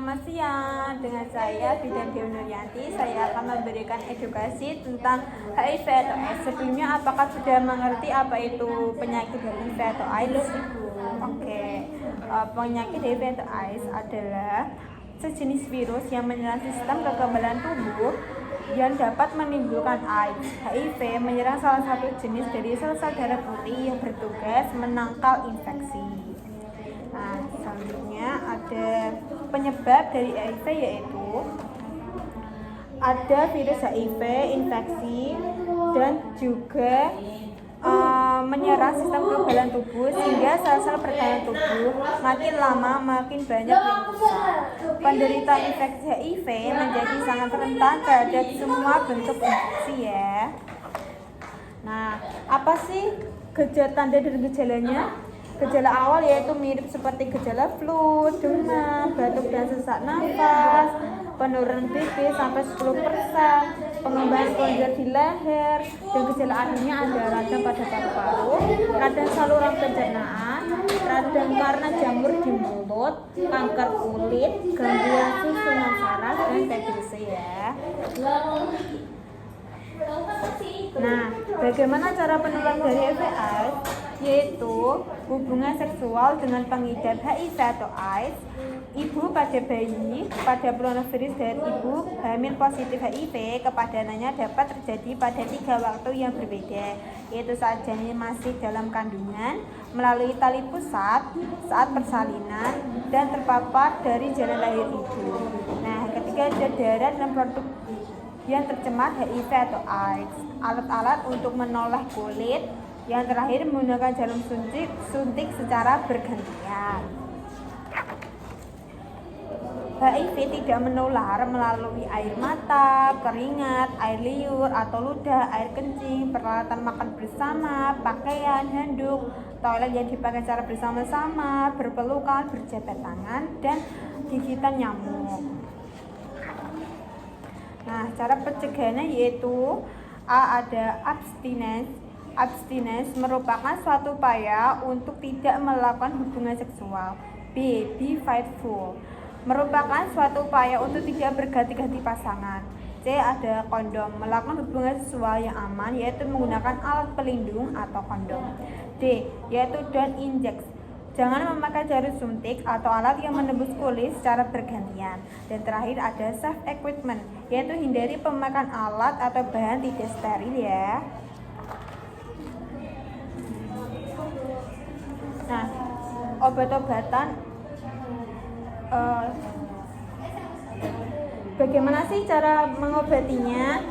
Selamat siang, dengan saya Bidan Dewi Nuryanti. Saya akan memberikan edukasi tentang HIV atau AIDS. Sebelumnya, apakah sudah mengerti apa itu penyakit HIV atau AIDS? Oke, penyakit HIV atau AIDS adalah sejenis virus yang menyerang sistem kekebalan tubuh yang dapat menimbulkan AIDS. HIV menyerang salah satu jenis dari sel-sel darah putih yang bertugas menangkal infeksi. Nah, selanjutnya ada penyebab dari HIV, yaitu ada virus HIV infeksi dan juga menyerang sistem kekebalan tubuh sehingga sel-sel pertahanan tubuh makin lama makin banyak yang rusak. Penderita infeksi HIV menjadi sangat rentan terhadap semua bentuk infeksi ya. Nah, apa sih tanda dan gejalanya? Gejala awal yaitu mirip seperti gejala flu, demam, batuk dan sesak nafas, penurunan BB sampai 10%, pengembangan kelenjar di leher, dan gejala akhirnya ada radang pada paru-paru, radang saluran pencernaan, radang karena jamur di mulut, kanker kulit, gangguan susunan saraf, dan TBC ya. Nah, bagaimana cara penularan dari HIV/AIDS? Yaitu hubungan seksual dengan pengidap HIV atau AIDS, ibu pada bayi pada coronavirus dari ibu hamil positif HIV kepada anaknya dapat terjadi pada 3 waktu yang berbeda, yaitu saat janin masih dalam kandungan, melalui tali pusat, saat persalinan, dan terpapar dari jalan lahir ibu. Nah, ketika ada darah dan produk yang tercemar HIV atau AIDS, alat-alat untuk menoleh kulit, yang terakhir menggunakan jarum suntik secara bergantian. HIV tidak menular melalui air mata, keringat, air liur atau ludah, air kencing, peralatan makan bersama, pakaian, handuk, toilet yang dipakai secara bersama-sama, berpelukan, berjabat tangan, dan gigitan nyamuk. Nah, cara pencegahannya yaitu A. Ada abstinence. Abstinence merupakan suatu upaya untuk tidak melakukan hubungan seksual. B. Be faithful merupakan suatu upaya untuk tidak berganti-ganti pasangan. C. Ada kondom, melakukan hubungan seksual yang aman, yaitu menggunakan alat pelindung atau kondom. D. Yaitu don't inject, jangan memakai jarum suntik atau alat yang menembus kulit secara bergantian. Dan terakhir ada safe equipment, yaitu hindari pemakaian alat atau bahan tidak steril ya. Nah, obat-obatan bagaimana sih cara mengobatinya?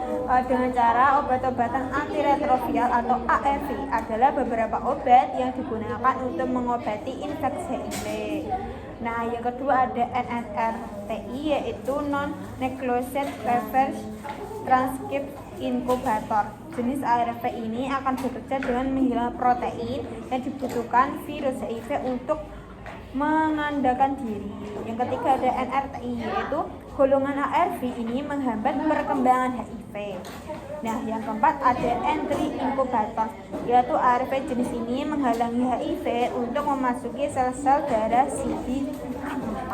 Dengan cara obat-obatan antiretroviral atau ARV adalah beberapa obat yang digunakan untuk mengobati infeksi HIV. Nah, yang kedua ada NNRTI, yaitu non-nucleoside reverse transcript incubator. Jenis ARV ini akan bekerja dengan menghilangkan protein yang dibutuhkan virus HIV untuk mengandalkan diri. Yang ketiga ada NRTI, yaitu golongan ARV ini menghambat perkembangan HIV. Nah, yang keempat ada entry incubator, yaitu ARV jenis ini menghalangi HIV untuk memasuki sel-sel darah CD4.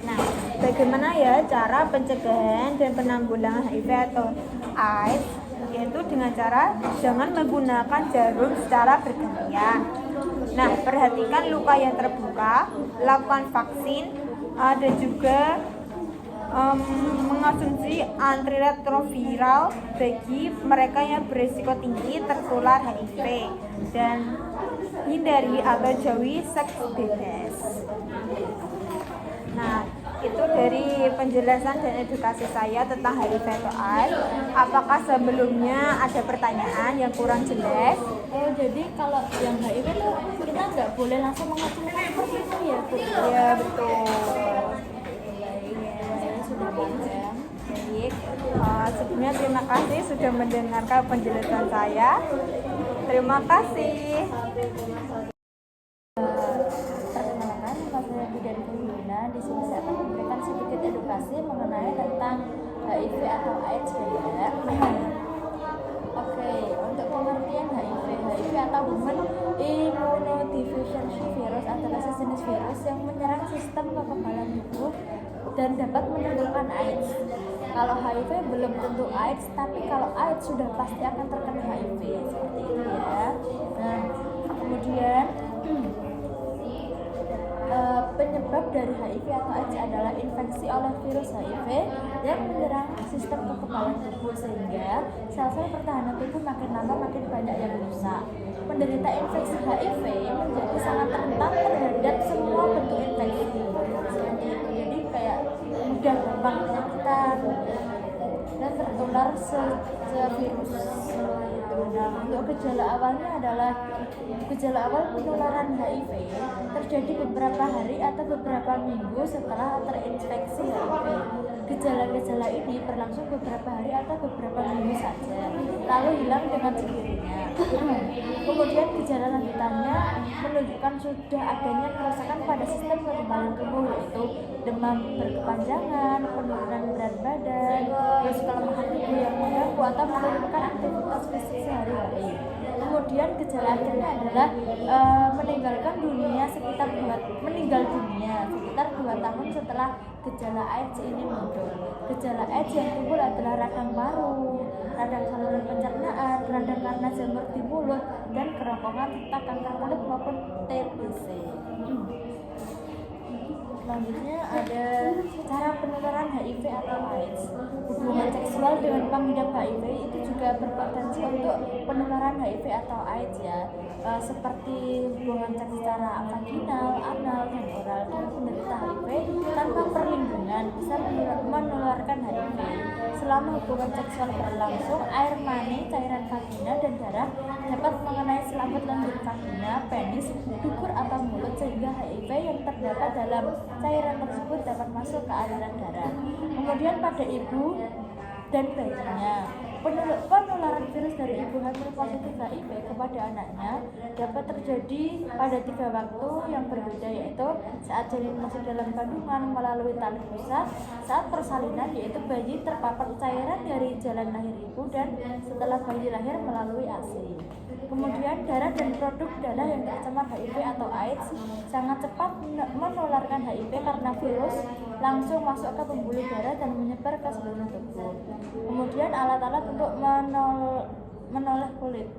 Nah, bagaimana ya cara pencegahan dan penanggulangan HIV atau AIDS? Yaitu dengan cara jangan menggunakan jarum secara bergantian. Nah, perhatikan luka yang terbuka, lakukan vaksin, ada juga mengonsumsi antiretroviral bagi mereka yang berisiko tinggi tertular HIV, dan hindari atau jauhi seks bebas. Nah, itu dari penjelasan dan edukasi saya tentang HIV atau AIDS. Apakah sebelumnya ada pertanyaan yang kurang jelas? Jadi kalau yang HIV itu kita nggak boleh langsung mengonsumsi seperti itu ya, Bu? Iya, betul. Saya sudah paham. Baik, sebelumnya terima kasih sudah mendengarkan penjelasan saya. Terima kasih. Perkenalkan, nama saya Bidan Dewi. Di sini saya akan memberikan sedikit edukasi mengenai tentang HIV atau AIDS ya. Oke, untuk pengertian HIV atau Human Immunodeficiency deficiency virus adalah sejenis virus yang menyerang sistem kekebalan tubuh dan dapat menimbulkan AIDS. Kalau HIV belum tentu AIDS, tapi kalau AIDS sudah pasti akan terkena HIV, seperti itu ya. Nah, kemudian penyebab dari HIV atau AIDS adalah infeksi oleh virus HIV yang menyerang sistem kekebalan tubuh, sehingga sel-sel pertahanan tubuh makin lama makin banyak yang rusak. Penderita infeksi HIV menjadi sangat rentan terhadap semua bentuk infeksi, seperti itu. Jadi kayak mudah gampang penyakitan dan tertular virus. Nah, untuk gejala awalnya adalah gejala awal penularan HIV terjadi beberapa hari atau beberapa minggu setelah terinfeksi HIV. Gejala-gejala ini berlangsung beberapa hari atau beberapa minggu saja, lalu hilang dengan sendirinya. Kemudian gejala lanjutannya menunjukkan sudah adanya kerusakan pada sistem kekebalan tubuh, yaitu demam berkepanjangan, penurunan berat badan, terus kelemahan tubuh yang mengganggu atau menurunkan aktivitas fisik sehari-hari. Kemudian gejala akhirnya adalah meninggal dunia sekitar 2 tahun setelah gejala AIDS ini muncul. Gejala AIDS yang timbul adalah radang paru, radang saluran pencernaan, radang karena jamur di mulut, dan kerongkongan serta kanker kulit maupun TBC. Selanjutnya ada cara penularan HIV atau AIDS. Hubungan seksual dengan pengidap HIV itu juga berpotensi untuk penularan HIV atau AIDS ya. Seperti hubungan seks secara vaginal, anal, dan oral dengan penderita HIV tanpa perlindungan bisa menularkan HIV. Selama hubungan seksual berlangsung, air mani, cairan vagina, dan darah dapat mengenai selaput lendir vagina, penis, dubur atau mulut, sehingga HIV yang terdapat dalam cairan tersebut dapat masuk ke aliran darah. Kemudian pada ibu dan bayinya, penularan virus dari ibu hamil positif HIV kepada anaknya dapat terjadi pada 3 waktu yang berbeda, yaitu saat janin masih dalam kandungan melalui tali pusat, saat persalinan yaitu bayi terpapar cairan dari jalan lahir ibu, dan setelah bayi lahir melalui ASI. Kemudian darah dan produk darah yang tercemar HIV atau AIDS sangat cepat menularkan HIV karena virus langsung masuk ke pembuluh darah dan menyebar ke seluruh tubuh. Kemudian alat-alat untuk menoleh kulit,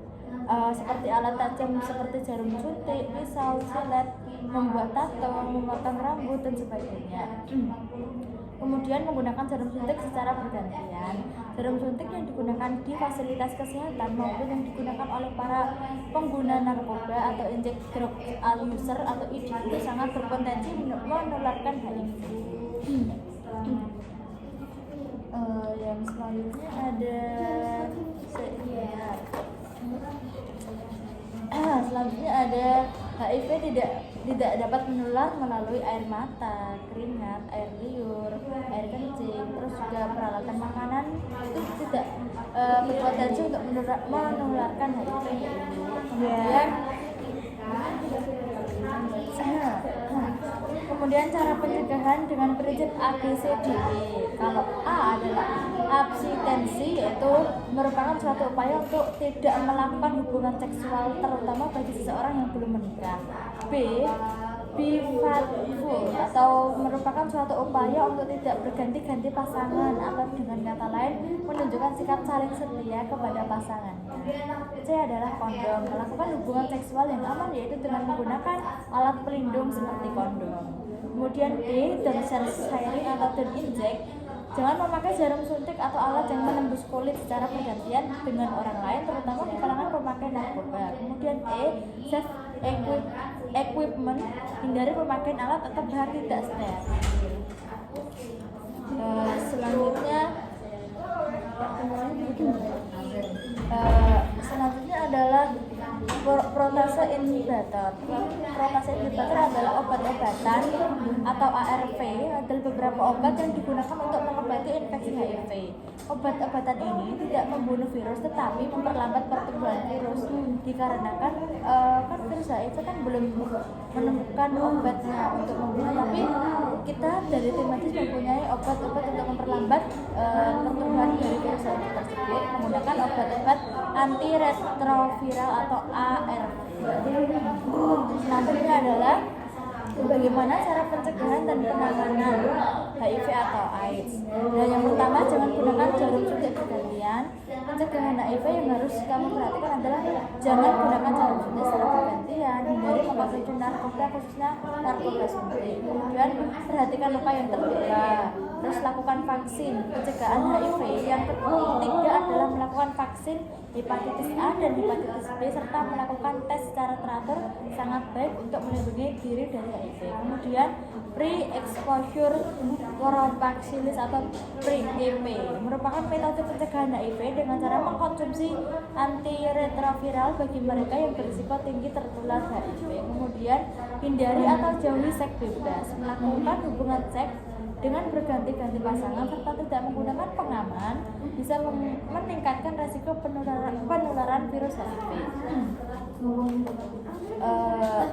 seperti alat tajam seperti jarum suntik, pisau, silet, membuat tato, memotong rambut, dan sebagainya. Kemudian menggunakan jarum suntik secara bergantian. Jarum suntik yang digunakan di fasilitas kesehatan maupun yang digunakan oleh para pengguna narkoba atau inject drug user atau ID itu sangat berpotensi menularkan HIV. Yang selanjutnya ada selanjutnya ada HIV tidak dapat menular melalui air mata, keringat, air liur, air kencing, terus juga peralatan makanan itu tidak berpotensi untuk menularkan HIV. Kemudian cara pencegahan dengan prinsip ABCDE. Kalau A adalah abstinensi, yaitu merupakan suatu upaya untuk tidak melakukan hubungan seksual terutama bagi seseorang yang belum menikah. B, be faithful, atau merupakan suatu upaya untuk tidak berganti-ganti pasangan, atau dengan kata lain menunjukkan sikap saling setia kepada pasangannya. C adalah kondom, melakukan hubungan seksual yang aman yaitu dengan menggunakan alat pelindung seperti kondom. Kemudian D, don't sharing atau don't inject, jangan memakai jarum suntik atau alat yang menembus kulit secara bergantian dengan orang lain, terutama di kalangan pemakai narkoba. Kemudian E, safe equipment, hindari pemakaian alat atau bahan tidak steril. Selanjutnya adalah protase inhibitor. Protase inhibitor adalah obat-obatan atau ARV, adalah beberapa obat yang digunakan untuk mengobati infeksi HIV. Obat-obatan ini tidak membunuh virus tetapi memperlambat pertumbuhan virus, dikarenakan kan virus HIV kan belum menemukan obatnya untuk membunuh, tapi kita dari tim medis mempunyai obat-obat untuk memperlambat pertumbuhan dari virus HIV tersebut menggunakan obat-obat antiretroviral atau ARV. Selanjutnya adalah bagaimana cara pencegahan dan penanganan HIV atau AIDS. Nah, yang pertama, jangan gunakan jarum suntik bergantian. Pencegahan HIV yang harus kamu perhatikan adalah jangan gunakan jarum suntik secara bergantian, hindari mengkonsumsi narkoba, khususnya narkoba suntik. Kemudian perhatikan luka yang terbuka. Terus lakukan vaksin pencegahan HIV. Yang ketiga adalah melakukan vaksin hepatitis A dan hepatitis B serta melakukan tes secara teratur sangat baik untuk melindungi diri dari HIV. Kemudian pre-exposure prophylaxis atau PrEP merupakan metode pencegahan HIV dengan cara mengkonsumsi antiretroviral bagi mereka yang berisiko tinggi tertular HIV. Kemudian hindari atau jauhi seks bebas, melakukan hubungan seks dengan berganti-ganti pasangan serta tidak menggunakan pengaman bisa meningkatkan resiko penularan virus HIV.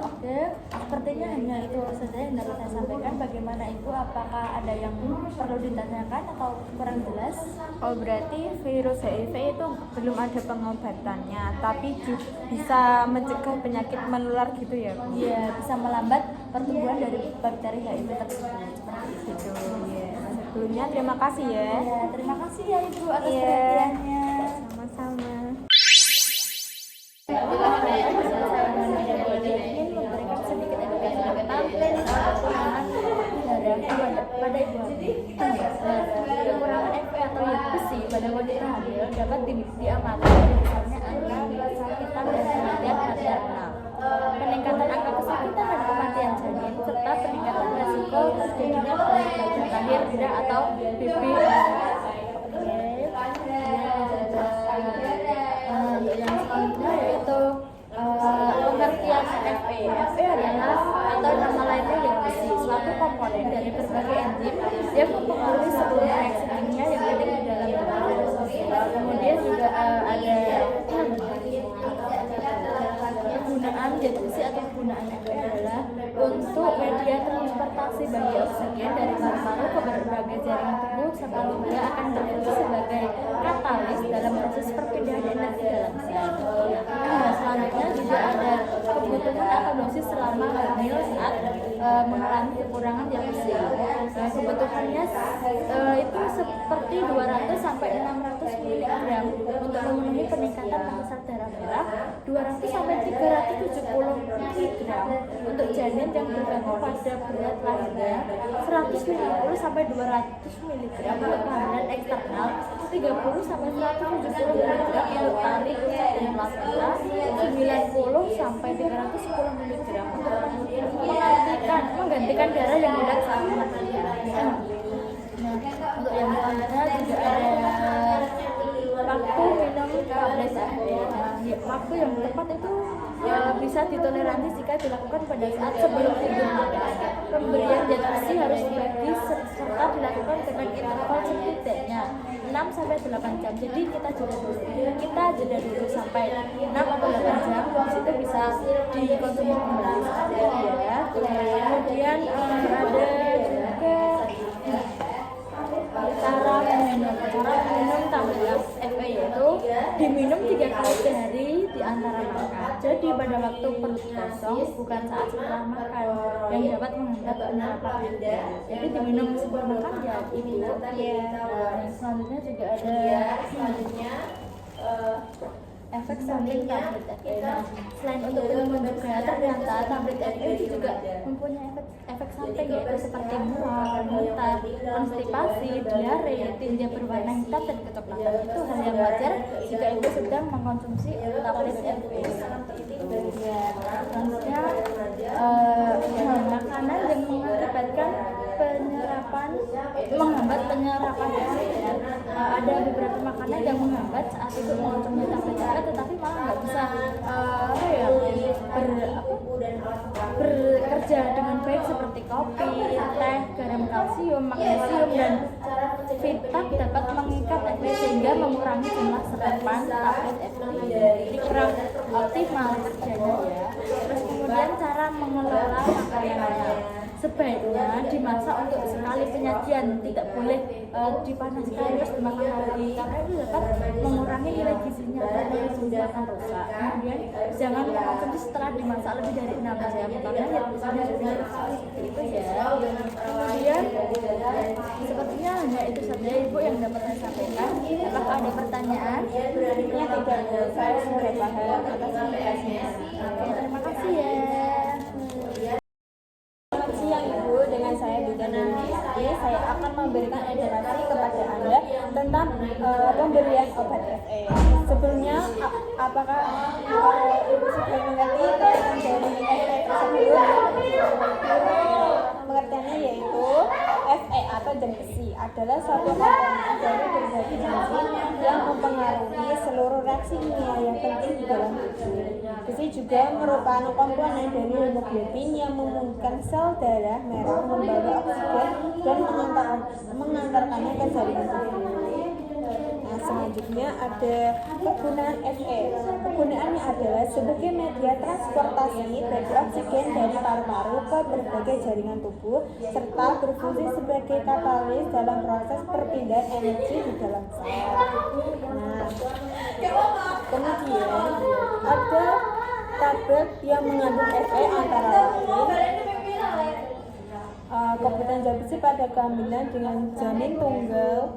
Oke, sepertinya hanya itu saja yang dapat saya sampaikan. Bagaimana Ibu? Apakah ada yang perlu ditanyakan atau kurang jelas? Oh, berarti virus HIV itu belum ada pengobatannya, tapi bisa mencegah penyakit menular gitu ya, Bu? Iya, bisa melambat pertumbuhan dari bakteri HIV tersebut. Gitu. Ya. Sebelumnya terima kasih ya. Ya, terima kasih ya Ibu atas Iya. perhatiannya. Sama-sama. Saya ingin memberikan sedikit edukasi tentang kekurangan darah pada ibu hamil. Kekurangan Fe atau ion besi pada wanita hamil dapat diamati dari besarnya angka kesakitan dan kematian maternal, peningkatan angka kesakitan dan kematian janin, serta peningkatan resiko terjadinya bayi lahir tidak atau BB. Yang selanjutnya yaitu pengertian Fe. Fe adalah atau nama lainnya ion besi, suatu komponen dari berbagai enzim yang mempengaruhi seluruh reaksi kimia yang penting di dalam tubuh. Kemudian juga ada penggunaan zat besi atau penggunaan Fe adalah untuk media transportasi bagi oksigen dari paru-paru ke berbagai jaringan tubuh serta juga akan berfungsi sebagai katalis dalam proses perpindahan energi dalam sel. Selanjutnya juga ada kebutuhan atau dosis selama hamil saat mengalami kekurangan zat besi. Kebutuhannya itu seperti 200 sampai 600 mg untuk memenuhi peningkatan massa darah merah, 200 sampai 370 mg untuk janin yang bergantung pada berat lahirnya, 150 sampai 200 mg untuk kehamilan eksternal, 30 sampai 170 mg untuk tali pusat dan plasenta, 90 sampai 310 mg untuk menggantikan darah yang hilang saat melahirkan. Nah, untuk yang selanjutnya juga ada waktu minum tablet Fe. Waktu yang tepat itu bisa ditoleransi jika dilakukan pada saat sebelum tidur. Pemberian zat besi harus dibagi serta dilakukan dengan interval setidaknya 6 sampai 8 jam. Jadi kita jeda dulu sampai 6 atau 8 jam. Habis itu bisa dikonsumsi kembali ya. Kemudian ada juga cara minum tablet Fe yaitu diminum 3 kali sehari di antara makan. Jadi pada waktu perut kosong, bukan saat setelah makan, yang dapat menghambat penyerapan energi. Jadi diminum sebelum makan ya ini. Selanjutnya juga ada efek samping tablet Fe. Nah, selain untuk ilmu juga ternyata tablet Fe itu juga mempunyai efek samping yaitu seperti mual, muntah, konstipasi, diare, tinja berwarna hitam dan kecoklatan. Itu hal yang wajar jika ibu sedang mengkonsumsi tablet Fe. Ya, selanjutnya makanan yang mengakibatkan menghambat penyerapan Fe. Ada beberapa makanan yang menghambat saat ibu mengkonsumsi tablet Fe, tetapi malah nggak bisa bekerja dengan baik seperti kopi, teh, garam kalsium, magnesium, dan vitak dapat mengikat Fe sehingga mengurangi jumlah serapan tablet Fe. Jadi kurang optimal kerjanya ya. Terus kemudian cara mengelola makanannya. sebaiknya dimasak untuk sekali penyajian, tidak boleh dipanaskan terus dimakan lagi karena itu dapat mengurangi nilai gizinya dan gizinya akan rusak. Kemudian jangan mengkonsumsi setelah dimasak lebih dari 6 jam karena ya gizinya sudah rusak seperti itu ya. Kemudian sepertinya hanya itu saja Ibu yang dapat saya sampaikan. Apakah ada pertanyaan? Sepertinya tidak ada, saya sudah paham atas informasinya. Oke, terima kasih ya. Selamat siang Ibu, dengan saya Duda Nurmawati. Saya akan memberikan edukasi kepada Anda tentang pemberian obat FE. Sebelumnya, apakah Ibu sudah mengerti kaitan dari FE tersebut? Pengertiannya yaitu FE atau zat besi adalah suatu komponen dari berbagai enzim yang mempengaruhi seluruh reaksi kimia yang penting di dalam tubuh. Besi juga merupakan komponen dari hemoglobin yang memungkinkan sel darah merah membawa oksigen dan mengantarkannya ke jaringan tubuh. Nah, selanjutnya ada kegunaan FE. Kegunaannya adalah sebagai media transportasi bagi oksigen dari paru-paru ke berbagai jaringan tubuh serta berfungsi sebagai katalis dalam proses perpindahan energi di dalam sel. Nah, kemudian ada tablet yang mengandung FE antara lain kebutuhan zat besi pada kehamilan dengan janin tunggal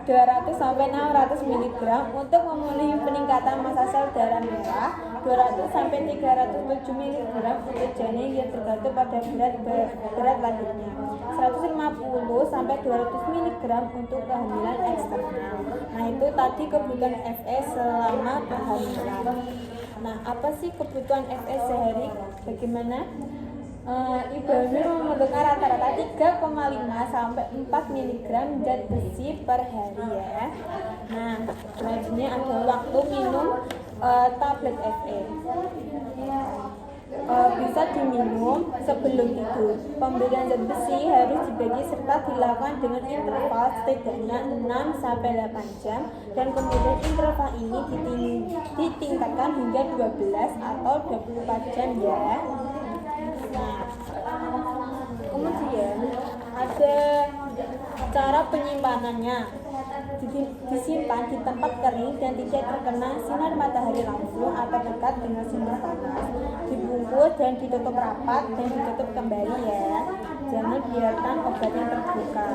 200 sampai 600 mg untuk memenuhi peningkatan massa sel darah merah, 200 sampai 307 mg untuk janin yang tergantung pada berat lahirnya, 150 sampai 200 mg untuk kehamilan eksternal. Nah, itu tadi kebutuhan FE selama kehamilan. Nah, apa sih kebutuhan FE sehari? Bagaimana? Ibu hamil memerlukan rata-rata 3,5 sampai 4 mg zat besi per hari ya. Nah, selanjutnya ada waktu minum tablet FE. Bisa diminum sebelum tidur. Pemberian zat besi harus dibagi serta dilakukan dengan interval setidaknya 6 sampai 8 jam dan kemudian interval ini ditingkatkan hingga 12 atau 24 jam ya. Nah, kemudian ada cara penyimpanannya. Disimpan di tempat kering dan tidak terkena sinar matahari langsung atau dekat dengan sumber panas. Dibungkus dan ditutup rapat dan ditutup kembali ya. Jangan biarkan obatnya terbuka.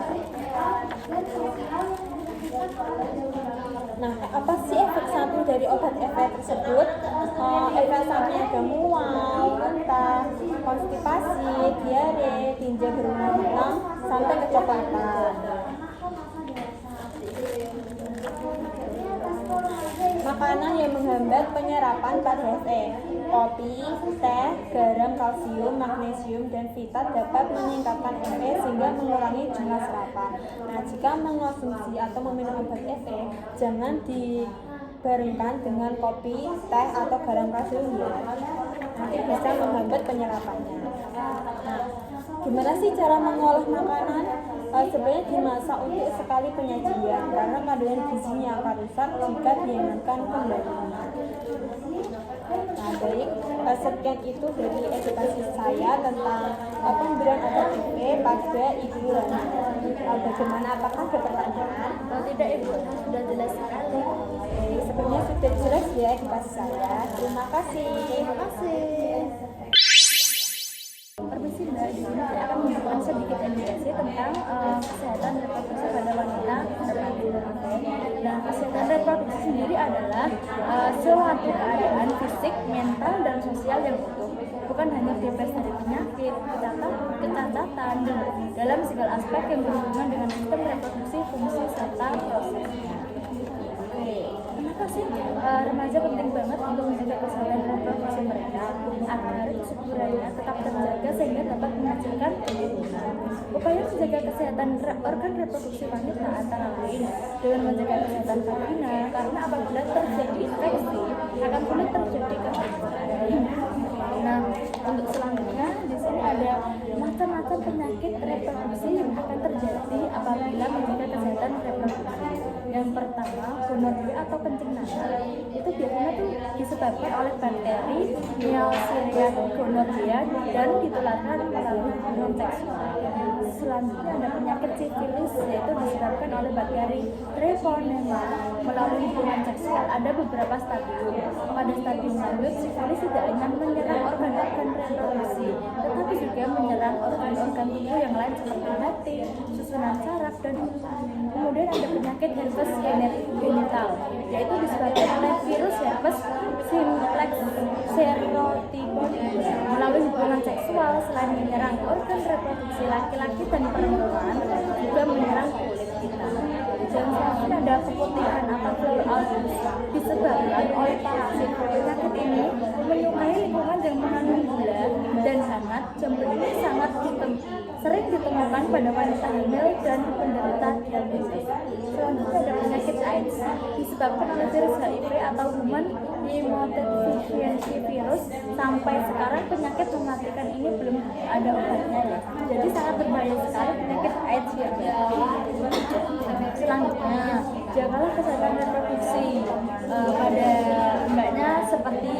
Nah, apa sih efek samping dari obat FE tersebut? Efek samping ada mual, muntah, konstipasi, diare, tinja berwarna hitam, sampai kecoklatan. Makanan yang menghambat penyerapan pada FE. Kopi, teh, garam, kalsium, magnesium, dan vitat dapat meningkatkan FE sehingga mengurangi jumlah serapan. Nah, jika mengonsumsi atau meminum obat FE, jangan dibarengkan dengan kopi, teh, atau garam kalsium ya. Nanti bisa menghambat penyerapannya. Nah, gimana sih cara mengolah makanan? Sebenarnya dimasak untuk sekali penyajian karena kandungan gizinya akan rusak jika dihangatkan kembali. Nah, baik, sekian itu dari edukasi saya tentang pemberian obat FE pada Ibu Rani. Bagaimana, apakah ada pertanyaan? Tidak Ibu, sudah jelas sekali. Sebenarnya sudah jelas ya edukasi saya. Terima kasih. Terima kasih. Permisi Mbak, di sini saya akan memberikan sedikit edukasi tentang kesehatan reproduksi pada wanita pada Dan kesehatan reproduksi sendiri adalah suatu keadaan fisik, mental, dan sosial yang utuh. Bukan hanya bebas dari penyakit, kecacatan, dalam segala aspek yang berhubungan dengan sistem reproduksi, fungsi, serta prosesnya. Terima kasih. Remaja penting banget untuk menjaga kesehatan reproduksi mereka agar kesuburannya tetap terjaga sehingga dapat menghasilkan keturunan. Upaya menjaga kesehatan organ reproduksi wanita antara lain dengan menjaga kesehatan vagina karena apabila terjadi infeksi akan sulit terjadi kehamilan. Nah, untuk selanjutnya di sini ada macam-macam penyakit reproduksi yang akan terjadi apabila menjaga kesehatan reproduksi. Yang pertama, gonorrea atau kencing nanah. Itu biasanya tuh disebabkan oleh bakteri Neisseria gonorrea dan ditularkan melalui hubungan seksual. Selanjutnya ada penyakit sifilis, yaitu disebabkan oleh bakteri Treponema melalui hubungan seksual. Ada beberapa stadium. Pada stadium lanjut, sifilis tidak hanya menyerang organ-organ reproduksi, tetapi juga menyerang organ-organ tubuh yang lain seperti hati, susunan saraf, dan usus. Kemudian ada penyakit herpes genital, yaitu disebabkan oleh virus herpes simplex serotyphoid melalui hubungan seksual. Selain menyerang organ reproduksi laki-laki dan perempuan, juga menyerang kulit kita. Dan selanjutnya ada keputihan atau fleur albus, disebabkan oleh parasit. Penyakit ini menyukai lingkungan yang mengandung gula dan hangat. Jamur ini sangat sering ditemukan pada wanita hamil dan penderita diabetes. Selanjutnya ada penyakit AIDS, disebabkan oleh virus HIV atau human immunodeficiency virus. Sampai sekarang penyakit mematikan ini belum ada obatnya ya. Jadi sangat berbahaya sekali penyakit AIDS ya. Selanjutnya, jagalah kesehatan reproduksi pada mbaknya, seperti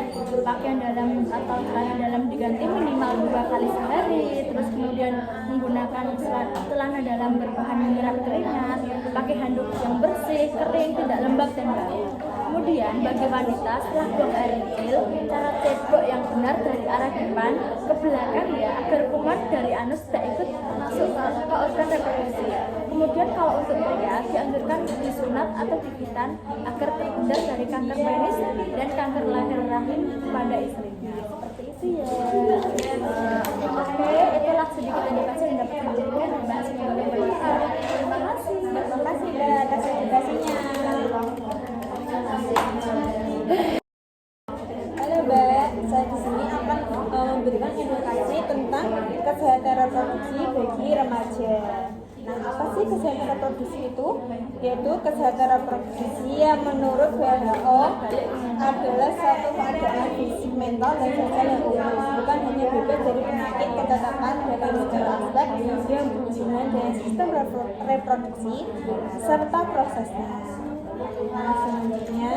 pakaian dalam atau celana dalam diganti minimal 2 kali sehari, terus kemudian menggunakan celana dalam berbahan menyerap keringat, pakai handuk yang bersih, kering, tidak lembab dan bau. Kemudian bagi wanita, setelah buang air kecil, cara cebok yang benar dari arah depan ke belakang ya, agar kuman dari anus tidak ikut masuk ke organ reproduksi. Kemudian kalau untuk pria, dianjurkan disunat atau gigitan agar terhindar dari kanker penis dan kanker lahir rahim pada istrinya. Seperti itu ya. Oke, itulah sedikit edukasi yang dapat diberikan Mbak. Semoga bermanfaat. Terima kasih. Terima kasih Mbak atas edukasinya. Halo Mbak, saya di sini akan memberikan edukasi tentang kesehatan reproduksi bagi remaja. Nah, apa sih kesehatan reproduksi itu? Yaitu kesehatan reproduksi yang menurut WHO adalah suatu keadaan fisik, mental, dan sosial yang umum, bukan hanya bebas dari penyakit, ketetapan, dalam segala aspek yang berhubungan dengan sistem reproduksi serta prosesnya. Nah, selanjutnya,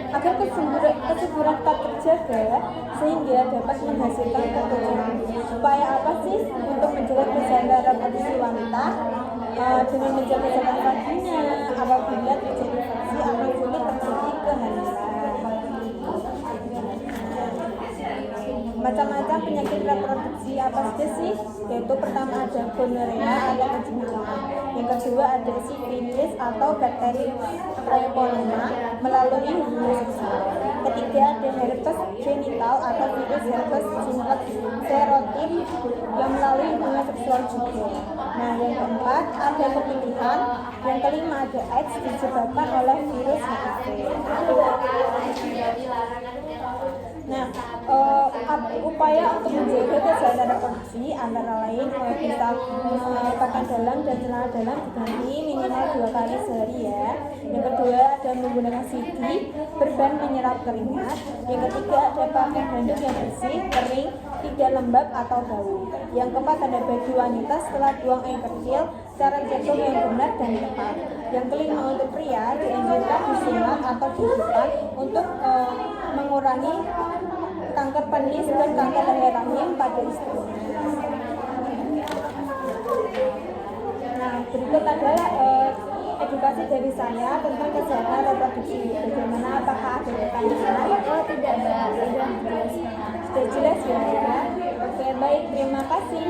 agar kesuburan tetap terjaga sehingga dapat menghasilkan keturunan. Upaya apa sih untuk menjaga kesehatan reproduksi wanita? Dengan menjaga kesehatan vagina, apabila terjadi infeksi akan sulit terjadi kehamilan. Macam-macam penyakit reproduksi apa saja sih? Yaitu pertama ada gonorrea atau kencing halaman. Yang kedua ada sifilis atau bakteri Treponema melalui hubungan seksual. Ketiga ada herpes genital atau virus herpes simplex serotyphoid yang melalui hubungan seksual juga. Nah, yang keempat ada keputihan. Yang kelima ada AIDS disebabkan oleh virus HIV. Nah, upaya untuk menjaga kesehatan reproduksi antara lain bisa pakaian dalam dan celana dalam diganti minimal 2 kali sehari ya. Yang kedua ada menggunakan CD berbahan menyerap keringat. Yang ketiga ada pakai handuk yang bersih, kering, tidak lembab atau bau. Yang keempat ada bagi wanita setelah buang air kecil, cara cebok yang benar dan tepat. Yang kelima untuk pria dianjurkan disunat atau digigitan untuk mengurangi kanker penis dan kanker leher rahim pada istrinya. Nah, berikut adalah edukasi dari saya tentang kesehatan reproduksi. Bagaimana, apakah ada pertanyaan? Oh tidak Mbak, Sudah jelas ya? Oke, baik, terima kasih.